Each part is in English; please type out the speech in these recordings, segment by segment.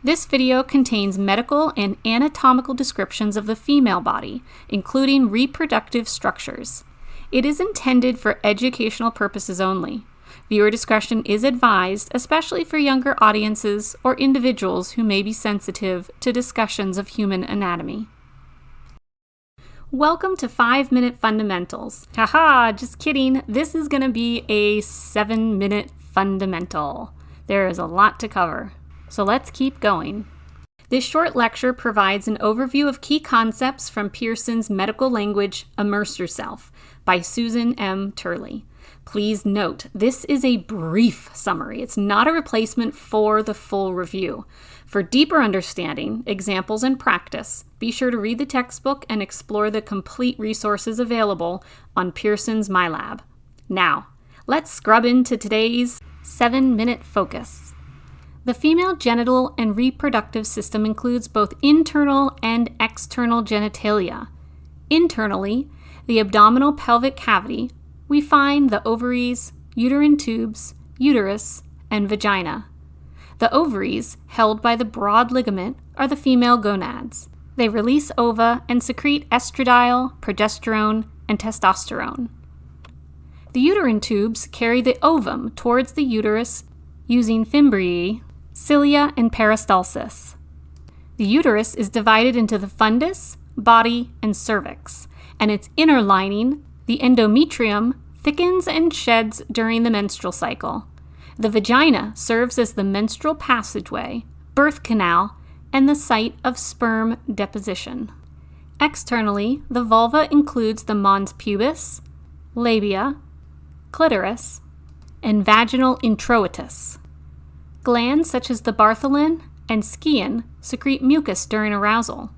This video contains medical and anatomical descriptions of the female body, including reproductive structures. It is intended for educational purposes only. Viewer discretion is advised, especially for younger audiences or individuals who may be sensitive to discussions of human anatomy. Welcome to 5-Minute Fundamentals. Haha, just kidding. This is going to be a 7-minute fundamental. There is a lot to cover. So let's keep going. This short lecture provides an overview of key concepts from Pearson's medical language, Immerse Yourself, by Susan M. Turley. Please note, this is a brief summary. It's not a replacement for the full review. For deeper understanding, examples, and practice, be sure to read the textbook and explore the complete resources available on Pearson's MyLab. Now, let's scrub into today's 7-minute focus. The female genital and reproductive system includes both internal and external genitalia. Internally, the abdominal pelvic cavity, we find the ovaries, uterine tubes, uterus, and vagina. The ovaries, held by the broad ligament, are the female gonads. They release ova and secrete estradiol, progesterone, and testosterone. The uterine tubes carry the ovum towards the uterus using fimbriae, cilia, and peristalsis. The uterus is divided into the fundus, body, and cervix, and its inner lining, the endometrium, thickens and sheds during the menstrual cycle. The vagina serves as the menstrual passageway, birth canal, and the site of sperm deposition. Externally, the vulva includes the mons pubis, labia, clitoris, and vaginal introitus. Glands such as the Bartholin and Scion secrete mucus during arousal.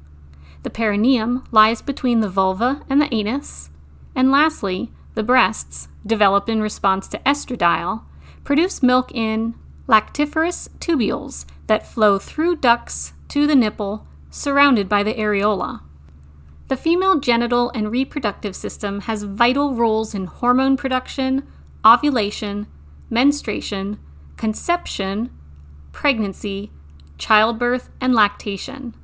The perineum lies between the vulva and the anus. And lastly, the breasts, developed in response to estradiol, produce milk in lactiferous tubules that flow through ducts to the nipple, surrounded by the areola. The female genital and reproductive system has vital roles in hormone production, ovulation, menstruation, conception, pregnancy, childbirth, and lactation.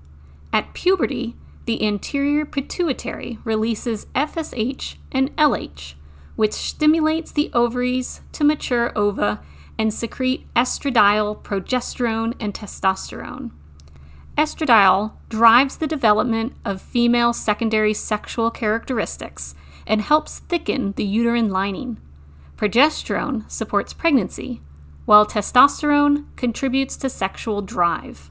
At puberty, the anterior pituitary releases FSH and LH, which stimulates the ovaries to mature ova and secrete estradiol, progesterone, and testosterone. Estradiol drives the development of female secondary sexual characteristics and helps thicken the uterine lining. Progesterone supports pregnancy, while testosterone contributes to sexual drive.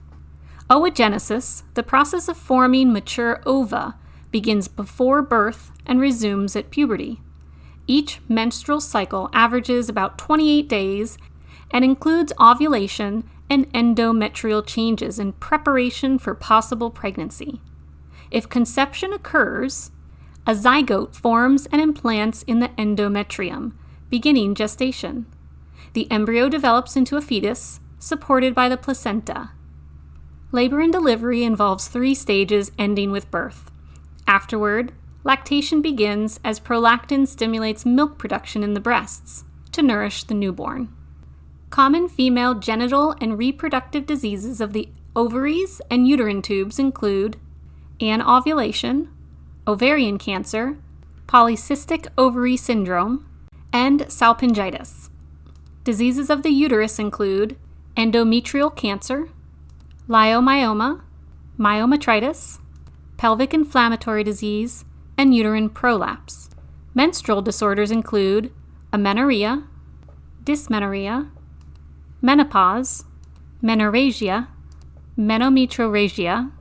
Oogenesis, the process of forming mature ova, begins before birth and resumes at puberty. Each menstrual cycle averages about 28 days and includes ovulation and endometrial changes in preparation for possible pregnancy. If conception occurs, a zygote forms and implants in the endometrium, beginning gestation. The embryo develops into a fetus, supported by the placenta. Labor and delivery involves 3 stages ending with birth. Afterward, lactation begins as prolactin stimulates milk production in the breasts to nourish the newborn. Common female genital and reproductive diseases of the ovaries and uterine tubes include anovulation, ovarian cancer, polycystic ovary syndrome, and salpingitis. Diseases of the uterus include endometrial cancer, leiomyoma, myometritis, pelvic inflammatory disease, and uterine prolapse. Menstrual disorders include amenorrhea, dysmenorrhea, menopause, menorrhagia, menometrorrhagia,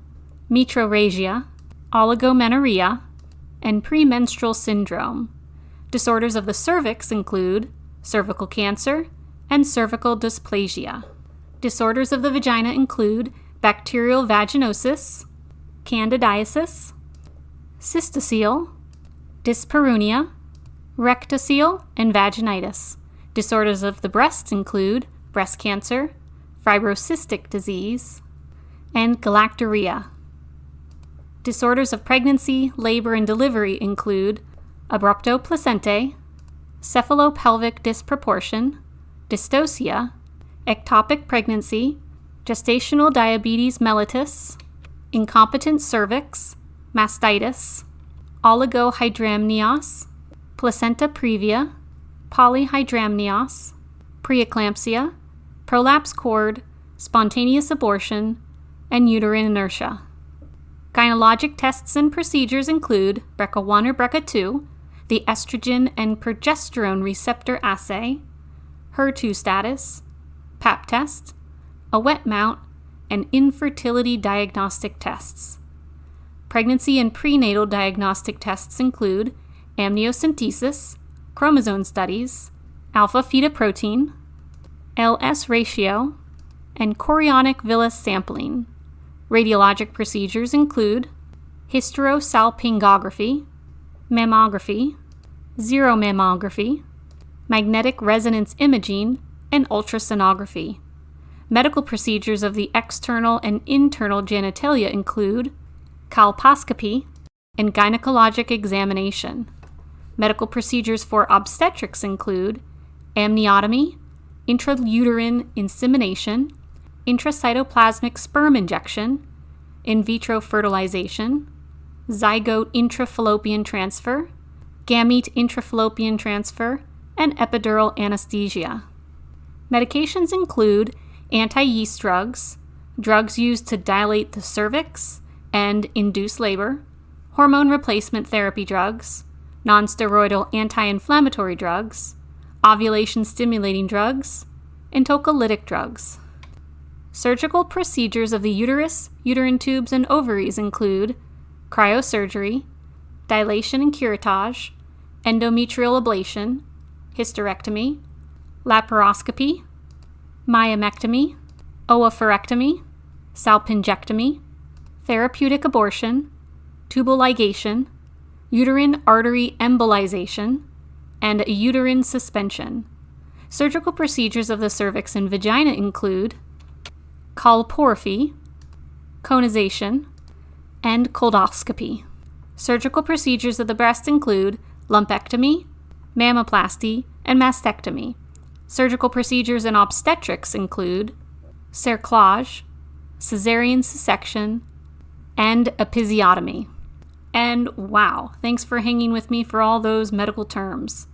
metrorrhagia, oligomenorrhea, and premenstrual syndrome. Disorders of the cervix include cervical cancer and cervical dysplasia. Disorders of the vagina include bacterial vaginosis, candidiasis, cystocele, dyspareunia, rectocele, and vaginitis. Disorders of the breasts include breast cancer, fibrocystic disease, and galactorrhea. Disorders of pregnancy, labor, and delivery include abrupto placentae, cephalopelvic disproportion, dystocia, ectopic pregnancy, gestational diabetes mellitus, incompetent cervix, mastitis, oligohydramnios, placenta previa, polyhydramnios, preeclampsia, prolapse cord, spontaneous abortion, and uterine inertia. Gynecologic tests and procedures include BRCA1 or BRCA2, the estrogen and progesterone receptor assay, HER2 status, Pap test, a wet mount, and infertility diagnostic tests. Pregnancy and prenatal diagnostic tests include amniocentesis, chromosome studies, alpha-fetoprotein, LS ratio, and chorionic villus sampling. Radiologic procedures include hysterosalpingography, mammography, zeromammography, magnetic resonance imaging, and ultrasonography. Medical procedures of the external and internal genitalia include colposcopy and gynecologic examination. Medical procedures for obstetrics include amniotomy, intrauterine insemination, intracytoplasmic sperm injection, in vitro fertilization, zygote intrafallopian transfer, gamete intrafallopian transfer, and epidural anesthesia. Medications include anti-yeast drugs, drugs used to dilate the cervix and induce labor, hormone replacement therapy drugs, nonsteroidal anti-inflammatory drugs, ovulation-stimulating drugs, and tocolytic drugs. Surgical procedures of the uterus, uterine tubes, and ovaries include cryosurgery, dilation and curettage, endometrial ablation, hysterectomy, laparoscopy, myomectomy, oophorectomy, salpingectomy, therapeutic abortion, tubal ligation, uterine artery embolization, and uterine suspension. Surgical procedures of the cervix and vagina include colporrhaphy, conization, and coldoscopy. Surgical procedures of the breast include lumpectomy, mammoplasty, and mastectomy. Surgical procedures in obstetrics include cerclage, cesarean section, and episiotomy. And wow, thanks for hanging with me for all those medical terms.